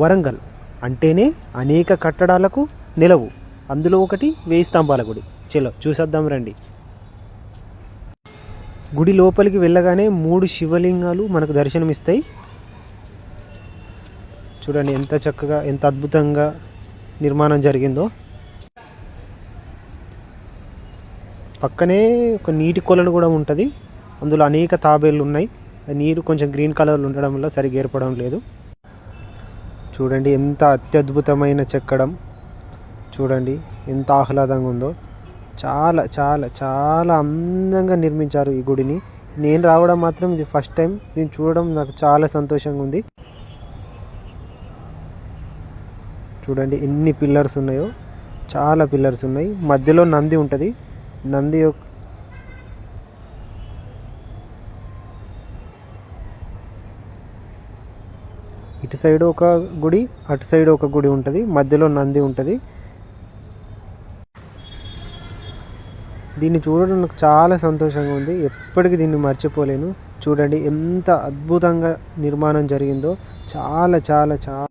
వరంగల్ అంటేనే అనేక కట్టడాలకు నిలవు. అందులో ఒకటి 1000 స్తంభాల గుడి. చలో చూసేద్దాం రండి. గుడి లోపలికి వెళ్ళగానే 3 శివలింగాలు మనకు దర్శనమిస్తాయి. చూడండి ఎంత చక్కగా, ఎంత అద్భుతంగా నిర్మాణం జరిగిందో. పక్కనే ఒక నీటి కొలను కూడా ఉంటుంది. అందులో అనేక తాబేళ్ళు ఉన్నాయి. నీరు కొంచెం గ్రీన్ కలర్లో ఉండడం వల్ల సరిగ్గా ఏర్పడడం లేదు. చూడండి ఎంత అత్యద్భుతమైన చెక్కడం. చూడండి ఎంత ఆహ్లాదంగా ఉందో. చాలా చాలా చాలా అందంగా నిర్మించారు ఈ గుడిని. నేను రావడం మాత్రం ఇది ఫస్ట్ టైం. దీన్ని చూడడం నాకు చాలా సంతోషంగా ఉంది. చూడండి ఎన్ని పిల్లర్స్ ఉన్నాయో, చాలా పిల్లర్స్ ఉన్నాయి. మధ్యలో నంది ఉంటుంది. నంది ఇటు సైడ్ ఒక గుడి, అటు సైడ్ ఒక గుడి ఉంటుంది. మధ్యలో నంది ఉంటుంది. దీన్ని చూడడం నాకు చాలా సంతోషంగా ఉంది. ఎప్పటికీ దీన్ని మర్చిపోలేను. చూడండి ఎంత అద్భుతంగా నిర్మాణం జరిగిందో. చాలా చాలా చాలా